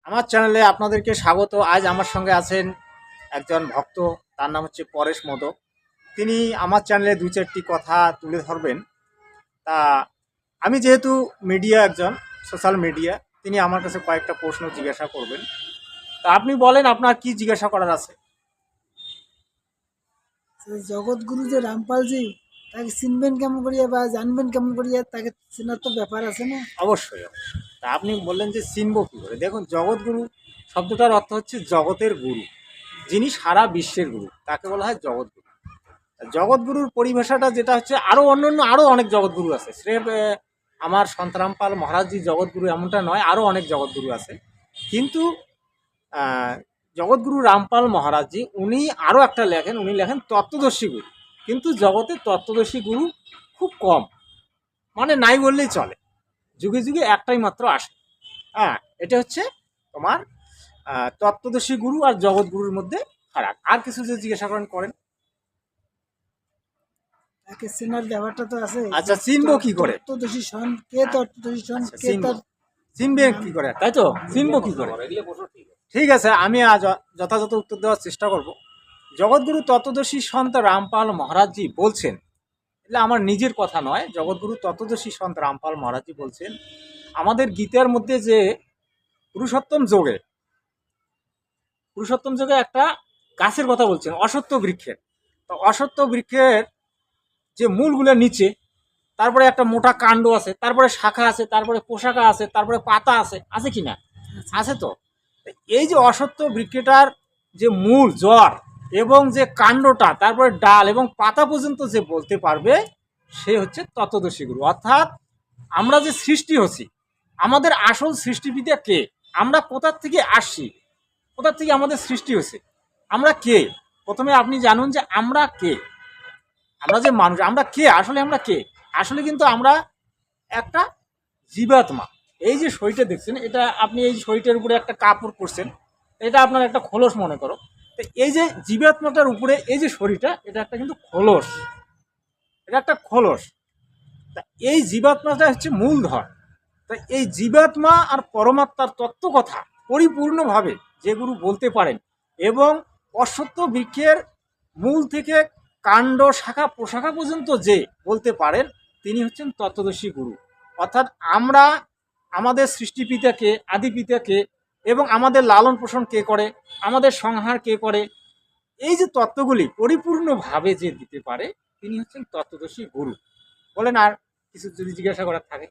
আমার চ্যানেলে আপনাদেরকে স্বাগত। আজ আমার সঙ্গে আছেন একজন ভক্ত, তার নাম হচ্ছে পরেশ মোদক। তিনি আমার চ্যানেলে দু চারটি কথা তুলে ধরবেন। তা আমি যেহেতু মিডিয়া, একজন সোশ্যাল মিডিয়া, তিনি আমার কাছে কয়েকটা প্রশ্ন জিজ্ঞাসা করবেন। তা আপনি বলেন আপনার কি জিজ্ঞাসা করার আছে। জগৎগুরু যে রামপালজি, তাকে চিনবেন কেমন করিয়া বা জানবেন কেমন করিয়া, তাকে চেনার তো ব্যাপার আছে না? অবশ্যই অবশ্যই। তা আপনি বললেন যে চিনব কী করে। দেখুন, জগৎগুরু শব্দটার অর্থ হচ্ছে জগতের গুরু, যিনি সারা বিশ্বের গুরু, তাকে বলা হয় জগৎগুরু। জগৎগুরুর পরিভাষাটা যেটা হচ্ছে, আরও অনেক জগৎগুরু আছে। স্রেফ আমার সন্তরামপাল মহারাজজি জগৎগুরু এমনটা নয়, আরও অনেক জগৎগুরু আছে। কিন্তু আহ, জগৎগুরু রামপাল মহারাজজি উনি আরও একটা লেখেন, উনি লেখেন তত্ত্বদর্শী গুরু। কিন্তু জগতে তত্ত্বদর্শী গুরু খুব কম, মানে নাই বললেই চলে। যুগে যুগে একটাই মাত্র আসে। হ্যাঁ, এটা হচ্ছে তোমার তত্ত্বদর্শী গুরু আর জগৎগুরুর মধ্যে ফারাক। আর কিছু যে জিজ্ঞাসা করেন। তাকে চেনার ব্যাপারটা তো আছে। আচ্ছা, চিনবো কি করে? তত্ত্বদর্শী সন কে? তত্ত্বদর্শী সন আচ্ছা, কে? তার চিনবে কি করে, তাই তো? চিনবো কি করে? ঠিক আছে, আমি আজ যথাযথ উত্তর দেওয়ার চেষ্টা করব। জগৎগুরু তত্ত্বদর্শী সন্ত রামপাল মহারাজজি বলছেন, এটা আমার নিজের কথা নয়, জগৎগুরু তত্ত্বদর্শী সন্ত রামপাল মহারাজজি বলছেন, আমাদের গীতার মধ্যে যে পুরুষোত্তম যোগে একটা গাছের কথা বলছেন, অসত্য বৃক্ষের। তো অসত্য বৃক্ষের যে মূলগুলোর নিচে, তারপরে একটা মোটা কাণ্ড আছে, তারপরে শাখা আছে, তারপরে পোশাকা আছে, তারপরে পাতা আছে কি না? আছে তো। এই যে অসত্য বৃক্ষটার যে মূল জড় এবং যে কাণ্ডটা, তারপরে ডাল এবং পাতা পর্যন্ত যে বলতে পারবে, সে হচ্ছে তত্ত্বদর্শী গুরু। অর্থাৎ আমরা যে সৃষ্টি হচ্ছি, আমাদের আসল সৃষ্টিবিদ্যা কে, আমরা কোথার থেকে আসছি, কোথার থেকে আমাদের সৃষ্টি হচ্ছে, আমরা কে। প্রথমে আপনি জানুন যে আমরা কে। আমরা যে মানুষ, আমরা কে, আসলে আমরা কে? আসলে কিন্তু আমরা একটা জীবাত্মা। এই যে শরীরটা দেখছেন, এটা আপনি এই শরীরটার উপরে একটা কাপড় পরছেন, এটা আপনার একটা খোলস মনে করো। তো এই যে জীবাত্মাটার উপরে এই যে শরীরটা, এটা একটা কিন্তু খোলস, এটা একটা খোলস। তা এই জীবাত্মাটা হচ্ছে মূলধর। তা এই জীবাত্মা আর পরমাত্মার তত্ত্ব কথা পরিপূর্ণভাবে যে গুরু বলতে পারেন, এবং অশ্বত্থ বৃক্ষের মূল থেকে কাণ্ড শাখা প্রশাখা পর্যন্ত যে বলতে পারেন, তিনি হচ্ছেন তত্ত্বদর্শী গুরু। অর্থাৎ আমরা আমাদের সৃষ্টিপিতাকে, আদি পিতাকে, এবং আমাদের লালন পোষণ কে করে, আমাদের সংহার কে করে, এই যে তত্ত্বগুলি পরিপূর্ণভাবে যে দিতে পারে, তিনি হচ্ছেন তত্ত্বদর্শী গুরু। বলেন আর কিছু যদি জিজ্ঞাসা করার থাকে।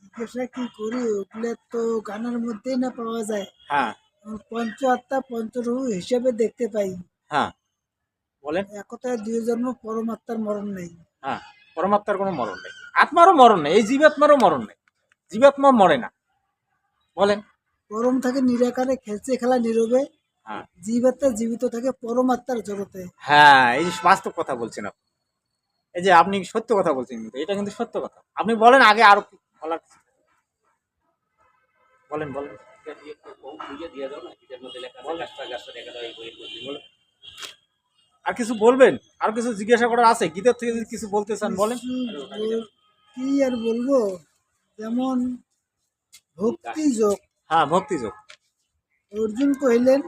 জিজ্ঞাসা কি করি, ওগুলো তো গানের মধ্যেই না পাওয়া যায়। হ্যাঁ পঞ্চ আত্মা পঞ্চরূপ হিসেবে দেখতে পাই। হ্যাঁ, বলেন। একতায় দুই জন্ম, পরমাত্মার মরণ নেই। হ্যাঁ, পরমাত্মার কোনো মরণ নেই, আত্মারও মরণ নেই, এই জীবাত্মারও মরণ নেই, জীবাত্মা মরে না। বলেন। পরম থাকে নিরাকারে, খেলছে খেলা নীরবে। হ্যাঁ জীবাত্মা জীবিত থাকে পরমাত্মার জগতে। হ্যাঁ, এই যে বাস্তব কথা বলছেন আপনি, এই যে আপনি সত্য কথা বলছেন, কিন্তু এটা কিন্তু সত্য কথা। আপনি বলেন আগে আরো বলার কিছু। বলেন বলেন। আর কিছু বলবেন? আর কিছু জিজ্ঞাসা করার আছে? গীতার থেকে যদি কিছু বলতে চান বলেন। কি আর বলবো, যেমন ভক্তি যোগ। হ্যাঁ, ভক্তি যোগ। অর্জুন কহিলেন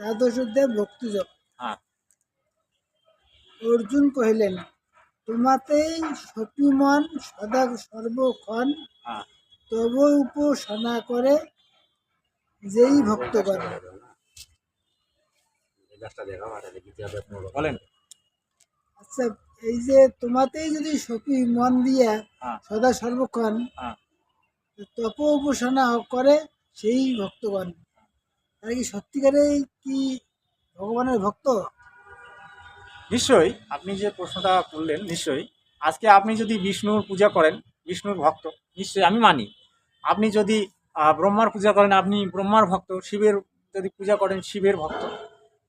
দ্বাদশ অধ্যায় ভক্তি যোগ। হ্যাঁ অর্জুন কহিলেন, তোমাতেই সতীমন সদা সর্বক্ষণ, হ্যাঁ, তব উপাসনা করে যেই ভক্তগণ। বলেন। আচ্ছা, এই যে তোমাতেই যদি সখী মন দিয়া হ্যাঁ সদা সর্বক্ষণ হ্যাঁ, তপ উপাসনা করে সেই ভক্তগণ, তারা কি সত্যিকারে কি ভগবানের ভক্ত? নিশ্চয়ই। আপনি যে প্রশ্নটা করলেন, নিশ্চয়ই। আজকে আপনি যদি বিষ্ণুর পূজা করেন, বিষ্ণুর ভক্ত, নিশ্চয়ই আমি মানি। আপনি যদি ব্রহ্মার পূজা করেন, আপনি ব্রহ্মার ভক্ত। শিবের যদি পূজা করেন, শিবের ভক্ত।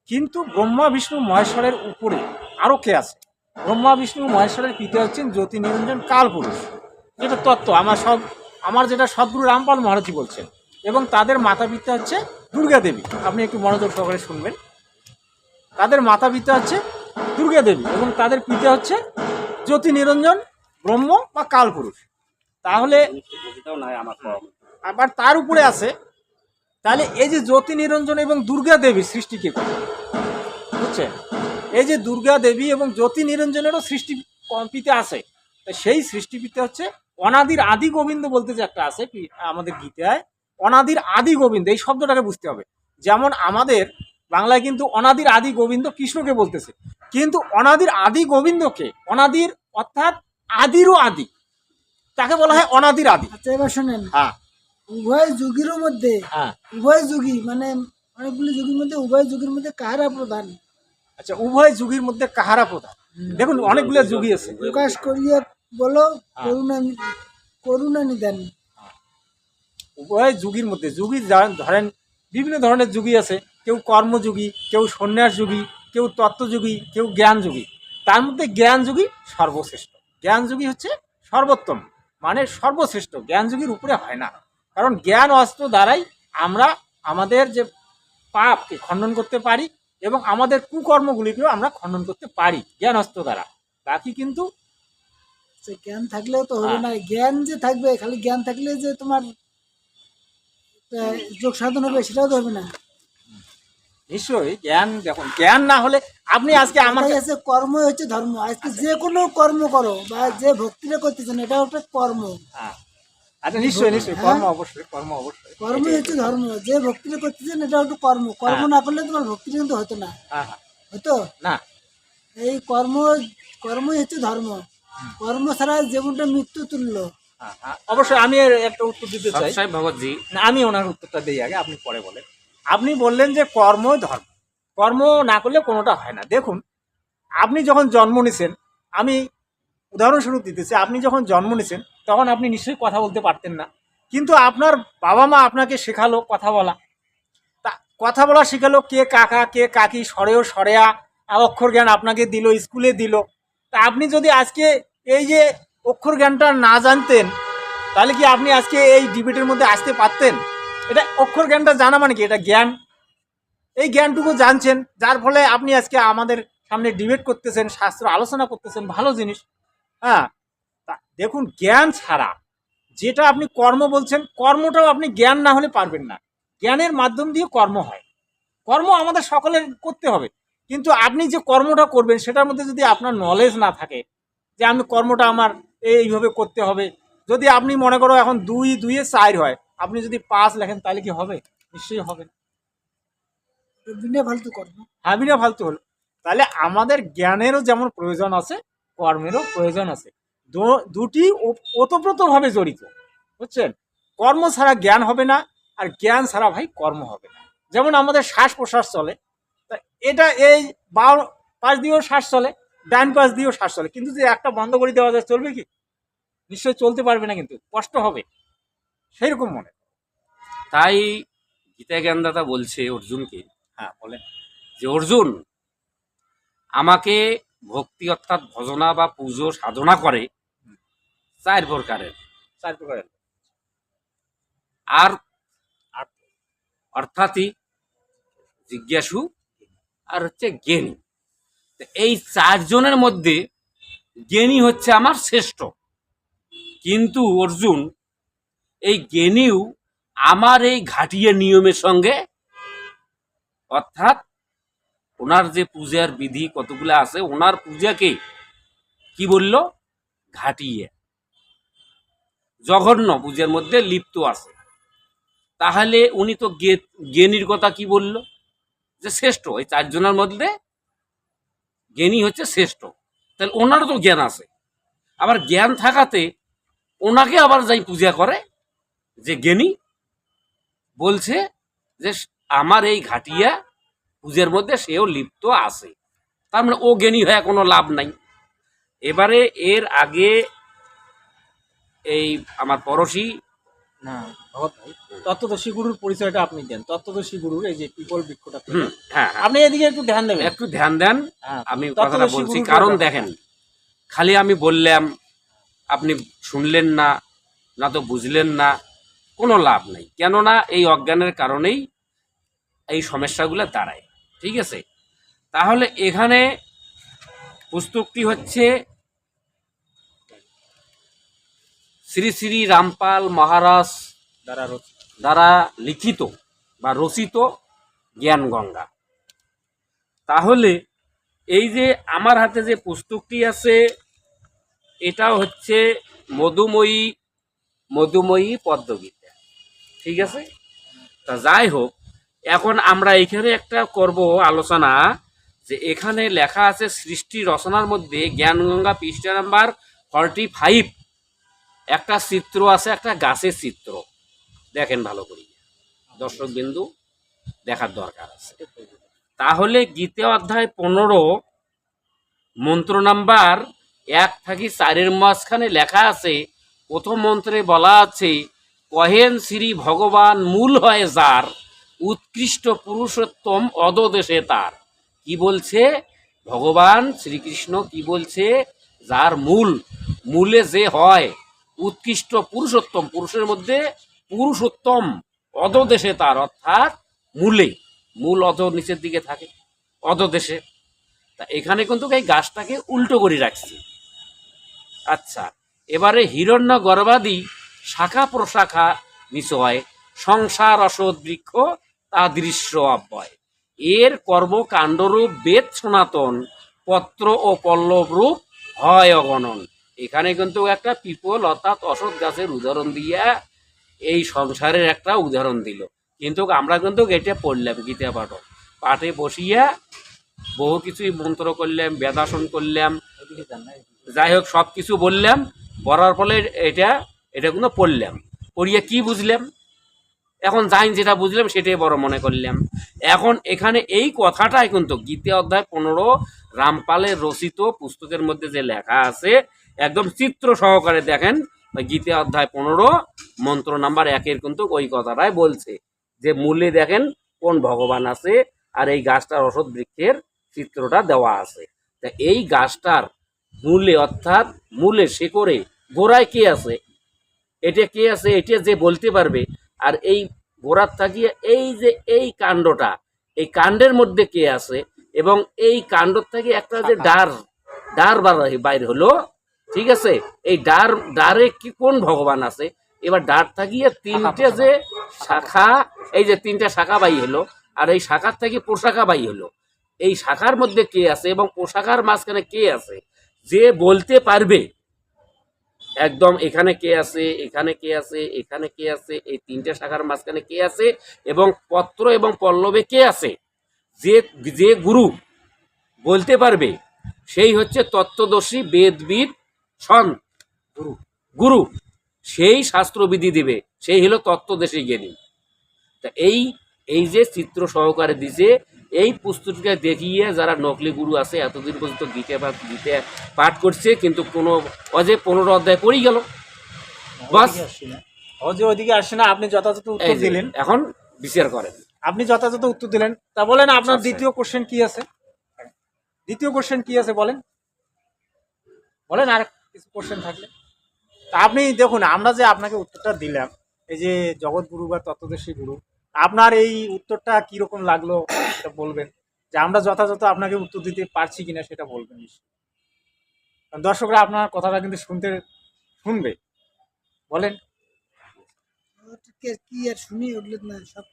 কিন্তু ব্রহ্মা বিষ্ণু মহেশ্বরের উপরে আরও কে আছে? ব্রহ্মা বিষ্ণু মহেশ্বরের পিতা হচ্ছেন জ্যোতি নিরঞ্জন কালপুরুষ, যেটা তত্ত্ব আমার যেটা সদ্গুরু রামপাল মহারাজজি বলছেন। এবং তাদের মাতা পিতা হচ্ছে দুর্গা দেবী। আপনি একটু মনোযোগ সহকারে শুনবেন। তাদের মাতা পিতা হচ্ছে দুর্গা দেবী এবং তাদের পিতা হচ্ছে জ্যোতি নিরঞ্জন ব্রহ্ম বা কালপুরুষ। তাহলে আবার তার উপরে আছে, তাহলে এই যে জ্যোতি নিরঞ্জন এবং দুর্গা দেবী সৃষ্টিকে করে, বুঝছেন? এই যে দুর্গা দেবী এবং জ্যোতি নিরঞ্জনেরও সৃষ্টি পিতে আছে। তো সেই সৃষ্টিপিতে হচ্ছে অনাদির আদি গোবিন্দ বলতে যে একটা আছে আমাদের গীতায়, অনাদির আদি গোবিন্দ এই শব্দটাকে বুঝতে হবে। যেমন আমাদের বাংলায় কিন্তু অনাদির আদি গোবিন্দ কৃষ্ণকে বলতেছে, কিন্তু অনাদির আদি গোবিন্দকে, অনাদির অর্থাৎ আদিরও আদি, তাকে বলা হয় অনাদির আদি। আচ্ছা এবার শোনেন, হ্যাঁ উভয় যুগের মধ্যে, হ্যাঁ। উভয় যুগী মানে অনেকগুলো যুগের মধ্যে, উভয় যুগের মধ্যে কাহারা প্রধান? আচ্ছা, উভয় যুগের মধ্যে কাহারা প্রধান? দেখুন অনেকগুলো যুগই আছে। প্রকাশ করিয়া বলো, হ্যাঁ। করুণা করুণা নিদান। উভয় যুগের মধ্যে, যুগী ধরেন বিভিন্ন ধরনের যুগী আছে, কেউ কর্মযুগী, কেউ সন্ন্যাস যুগী, কেউ তত্ত্বযুগী, কেউ জ্ঞান যুগী। তার মধ্যে জ্ঞান যুগী সর্বশ্রেষ্ঠ। জ্ঞান যুগী হচ্ছে সর্বোত্তম, মানে সর্বশ্রেষ্ঠ। জ্ঞান যুগীর উপরে হয় না, কারণ জ্ঞান অস্ত্র দ্বারাই আমরা আমাদের যে পাপকে খণ্ডন করতে পারি এবং আমাদের কুকর্মগুলিকেও আমরা খণ্ডন করতে পারি জ্ঞান অস্ত্র দ্বারা। বাকি কিন্তু সে জ্ঞান থাকলেও তো হবে না। জ্ঞান যে থাকবে, খালি জ্ঞান থাকলে যে তোমার যোগ সাধন হবে সেটাও তো হবে না। নিশ্চয়ই জ্ঞান, দেখুন জ্ঞান না হলে আপনি আজকে আমার এটাই আছে কর্মই হচ্ছে ধর্ম। আজকে যে কোনো কর্ম করো বা যে ভক্তিটা করতেছেন, এটা একটা কর্ম। হ্যাঁ, আচ্ছা নিশ্চয়ই নিশ্চয়ই, কর্ম অবশ্যই, কর্ম অবশ্যই, কর্মই হচ্ছে ধর্ম। যে ভক্তিটা করতেছেন এটা একটা কর্ম। কর্ম না করলে তোমার ভক্তিটা কিন্তু হতো না। হ্যাঁ হ্যাঁ, হতো না, এই কর্মই হচ্ছে ধর্ম। কর্ম ছাড়া জীবনটা মৃত্যু তুল্য। হ্যাঁ হ্যাঁ, অবশ্যই। আমি এর একটা উত্তর দিতে চাই। সবসাই ভগৎজি, না, আমি ওনার উত্তরটা দিই আগে, আপনি পরে বলেন। আপনি বললেন যে কর্ম ধর্ম, কর্ম না করলে কোনোটা হয় না। দেখুন, আপনি যখন জন্ম নিছেন, আমি উদাহরণস্বরূপ দিতেছি, আপনি যখন জন্ম নিছেন তখন আপনি নিশ্চয়ই কথা বলতে পারতেন না, কিন্তু আপনার বাবা মা আপনাকে শেখালো কথা বলা। তা কথা বলা শেখালো, কে কাকা কে কাকি, সরেও সরেয়া, অক্ষর জ্ঞান আপনাকে দিল, স্কুলে দিল। তা আপনি যদি আজকে এই যে অক্ষর জ্ঞানটা না জানতেন, তাহলে কি আপনি আজকে এই ডিবেটের মধ্যে আসতে পারতেন? এটা অক্ষর জ্ঞানটা জানা মানে কি, এটা জ্ঞান। এই জ্ঞানটুকু জানছেন, যার ফলে আপনি আজকে আমাদের সামনে ডিবেট করতেছেন, শাস্ত্র আলোচনা করতেছেন, ভালো জিনিস। হ্যাঁ, তা দেখুন, জ্ঞান ছাড়া যেটা আপনি কর্ম বলছেন, কর্মটাও আপনি জ্ঞান না হলে পারবেন না। জ্ঞানের মাধ্যম দিয়ে কর্ম হয়, কর্ম আমাদের সকলের করতে হবে, কিন্তু আপনি যে কর্মটা করবেন সেটার মধ্যে যদি আপনার নলেজ না থাকে, যে আমি কর্মটা আমার এইভাবে করতে হবে, যদি আপনি মনে করো এখন 2 2 4 হয়, আপনি যদি 5 লেখেন তাহলে কি হবে? নিশ্চয়ই হবে না। বিনা ফালতু কর্ম। হাবিনা ফালতু হলো। তাহলে আমাদের জ্ঞানেরও যেমন প্রয়োজন আছে, কর্মেরও প্রয়োজন আছে। দুটি ওতপ্রোতভাবে জড়িত, বুঝছেন? কর্ম ছাড়া জ্ঞান হবে না, আর জ্ঞান ছাড়া ভাই কর্ম হবে না। যেমন আমাদের শ্বাস প্রশ্বাস চলে, তা এটা এই বাম পাশ দিয়েও শ্বাস চলে, ডান পাশ দিয়েও শ্বাস চলে, কিন্তু যে একটা বন্ধ করে দেওয়া যায়, চলবে কি? নিশ্চয়ই চলতে পারবে না, কিন্তু কষ্ট হবে। সেই রকম মনে। তাই গীতা জ্ঞানদাতা বলছে অর্জুনকে, হ্যাঁ বলেন। যে অর্জুন, আমাকে ভক্তি অর্থাৎ ভজনা বা পুজো সাধনা করে 4 প্রকারের। 4 প্রকারের। আর অর্থাৎই জিজ্ঞাসু, আর হচ্ছে জ্ঞানী। তো এই 4 জনের মধ্যে জ্ঞানী হচ্ছে আমার শ্রেষ্ঠ। কিন্তু অর্জুন, এই জ্ঞানীও আমার এই ঘাটিয়ে নিয়মের সঙ্গে, অর্থাৎ ওনার যে পূজার বিধি কতগুলো আছে, ওনার পূজাকে কি বলল? ঘাটিয়ে, জঘন্য পূজার মধ্যে লিপ্ত আছে। তাহলে উনি তো জ্ঞানীর কথা কি বলল? যে শ্রেষ্ঠ। এই 4 জনের মধ্যে জ্ঞানী হচ্ছে শ্রেষ্ঠ। তাহলে ওনারও তো জ্ঞান আছে। আবার জ্ঞান থাকাতে ওনাকে আবার যাই পূজা করে যে জ্ঞানী, বলছে যে আমার এই ঘাটিয়া পূজার মধ্যে সেও লিপ্ত আছে। তার মানে ও জ্ঞানী হয়ে কোনো লাভ নাই। এবারে এর আগে এই আমার পড়শি, না ভগৎ ভাই, তত্ত্বদর্শী গুরুর পরিচয়টা আপনি দেন। তত্ত্বদর্শী গুরুর এই যে পিপল বৃক্ষটা, হ্যাঁ, আপনি এদিকে একটু ধ্যান দেবেন। একটু ধ্যান দেন। হ্যাঁ, আমি কথাটা তত্ত্বদর্শী বলছি, গুরুর কারণ ব্যাপারে। দেখেন, খালি আমি বললাম, আপনি শুনলেন না, না তো বুঝলেন না, কোনো লাভ নেই। কেননা এই অজ্ঞানের কারণেই এই সমস্যাগুলো দাঁড়ায়। ঠিক আছে? তাহলে এখানে পুস্তকটি হচ্ছে শ্রী শ্রী রামপাল মহারাজ দ্বারা লিখিত বা রচিত জ্ঞান গঙ্গা। তাহলে এই যে আমার হাতে যে পুস্তকটি আছে এটা হচ্ছে মধুময়ী পদ্মগীতা, ঠিক আছে। তা যাই হোক, এখন আমরা এখানে একটা করব আলোচনা, যে এখানে লেখা আছে সৃষ্টি রচনার মধ্যে জ্ঞানগঙ্গা পৃষ্ঠা নাম্বার 45 একটা চিত্র আছে, একটা গাছের চিত্র। দেখেন ভালো করে, দর্শক বিন্দু দেখার দরকার আছে। তাহলে গীতা অধ্যায় 15 মন্ত্র নাম্বার 1 থেকে 4 মাঝখানে লেখা আছে, প্রথম মন্ত্রে বলা আছে, কহেন শ্রী ভগবান মূল হয় যার, উৎকৃষ্ট পুরুষোত্তম অদদেশে তার। কি বলছে ভগবান শ্রীকৃষ্ণ? কি বলছে? যার মূলে যে হয় উৎকৃষ্ট পুরুষোত্তম, পুরুষের মধ্যে পুরুষোত্তম, অদদেশে তার, অর্থাৎ মূল অধ নিচের দিকে থাকে, অধদেশে। তা এখানে কিন্তু এই গাছটাকে উল্টো করে রাখছি। আচ্ছা, এবারে হিরণ্য গর্ভাদি শাখা প্রশাখা নিচয়, সংসার অসৎ বৃক্ষ তা দৃশ্য অব্যয়, এর কর্মকাণ্ডরূপ বেদ সনাতন, পত্র ও পল্লব রূপ হয় অগণন। এখানে কিন্তু একটা পিপল অর্থাৎ অসৎ গাছের উদাহরণ দিয়া এই সংসারের একটা উদাহরণ দিল। কিন্তু আমরা কিন্তু এটা পড়লাম গীতা পাঠে বসিয়া বহু কিছুই মন্ত্র করলাম, বেদাসন করলাম, যাই হোক সব কিছু বললাম, পড়ার ফলে এটা কিন্তু পড়লাম, পড়িয়া কি বুঝলাম? এখন যাই যেটা বুঝলাম সেটাই বড় মনে করলাম। এখন এখানে এই কথাটাই কিন্তু গীতা অধ্যায় 15 রামপালের রচিত পুস্তকের মধ্যে যে লেখা আছে, একদম চিত্র সহকারে দেখেন, গীতা অধ্যায় 15 মন্ত্র নাম্বার 1 কিন্তু ওই কথাটাই বলছে, যে মূলে দেখেন কোন ভগবান আছে, আর এই গাছটার অসৎ বৃক্ষের চিত্রটা দেওয়া আছে। তা এই গাছটার মূলে, অর্থাৎ মূলে শিকড়ে গোড়ায় কে আছে, এটা কে আছে, এটা যে বলতে পারবে। আর এই গোড়ার থাকিয়ে এই যে এই কাণ্ডটা, এই কাণ্ডের মধ্যে কে আছে, এবং এই কাণ্ড থেকে একটা যে ডার বাইর হলো, ঠিক আছে, এই ডারে কি কোন ভগবান আছে। এবার ডার থাকিয়ে তিনটে যে শাখা, এই যে তিনটা শাখা বাই হলো, আর এই শাখার থেকে পোশাখা বাই হলো। এই শাখার মধ্যে কে আছে এবং পোশাখার মাঝখানে কে আছে, যে বলতে পারবে একদম এখানে কে আছে, এখানে কে আছে, এখানে কে আছে, এই তিনটে শাখার মাঝখানে কে আছে, এবং পত্র এবং পল্লবে কে আছে, যে গুরু বলতে পারবে, সেই হচ্ছে তত্ত্বদর্শী বেদবিদ গুরু, সেই শাস্ত্রবিধি দিবে, সেই হলো তত্ত্বদর্শী জ্ঞানী। তা এই যে চিত্র সহকারে দিছে, এই পুস্তকটা দেখিয়ে যারা নকলি গুরু আছে এতদিন পর্যন্ত গীতা পাঠ করছে, কিন্তু কোনো অজে 15 অধ্যায় পড়ে গেল, বাস ওইদিকে আসছে না। আপনি যথাযথ উত্তর দিলেন, এখন বিচার করেন। আপনি যথাযথ উত্তর দিলেন। তা বলেন আপনার আচ্ছা। দ্বিতীয় কোশ্চেন কি আছে? দ্বিতীয় কোশ্চেন কি আছে বলেন, আর কিছু কোশ্চেন থাকলে। তা আপনি দেখুন, আমরা যে আপনাকে উত্তরটা দিলাম, এই যে জগৎগুরু বা তত্ত্বদর্শী গুরু, আপনার এই উত্তরটা কিরকম লাগলো সেটা বলবেন, যে আমরা যথাযথ আপনাকে উত্তর দিতে পারছি কিনা সেটা বলবেন। দর্শকরা আপনার কথাটা কিন্তু শুনবে, বলেন। কি আর শুনি, ওগুলো না সব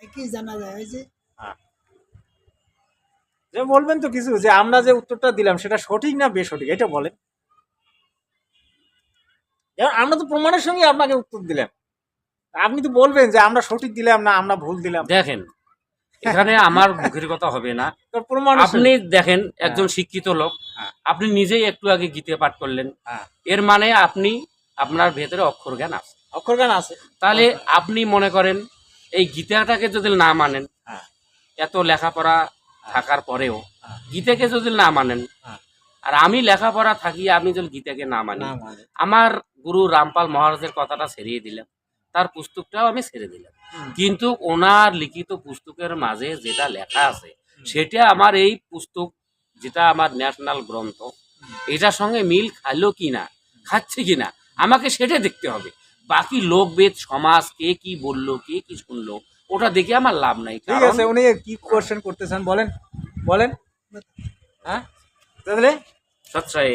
একই জানা যায়। ওই যে বলবেন তো কিছু, যে আমরা যে উত্তরটা দিলাম সেটা সঠিক না বেসঠিক, এটা বলেন। আমরা তো প্রমাণের সঙ্গে আপনাকে উত্তর দিলাম, আপনি তো বলবেন যে আমরা সঠিক দিলাম না আমরা ভুল দিলাম। দেখেন, এখানে আমার মুখের কথা হবে না। প্রমাণ আপনি দেখেন, একজন শিক্ষিত লোক, আপনি নিজেই একটু আগে গীতা পাঠ করলেন, এর মানে আপনার ভেতরে অক্ষর জ্ঞান আছে। তাহলে আপনি মনে করেন এই গীতাটাকে যদি না মানেন, এত লেখাপড়া থাকার পরেও গীতাকে যদি না মানেন, আর আমি লেখাপড়া থাকি, আমি যদি গীতাকে না মানি, আমার গুরু রামপাল মহারাজের কথাটা ছেড়িয়ে দিলাম, তার পুস্তকটাও আমি ছেড়ে দিলাম, কিন্তু ওনার লিখিত পুস্তকের মাঝে যেটা লেখা আছে সেটা আমার এই পুস্তক, যেটা আমার ন্যাশনাল গ্রন্থ, এটার সঙ্গে মিল খাইলো কিনা, খাচ্ছে কিনা, আমাকে সেটা দেখতে হবে। বাকি লোকবেদ সমাজ কে কি বললো, কে কি শুনলো, ওটা দেখে আমার লাভ নাই। ঠিক আছে, উনি কি কোশ্চেন করতেছেন বলেন। হ্যাঁ, তাহলে সৎসায়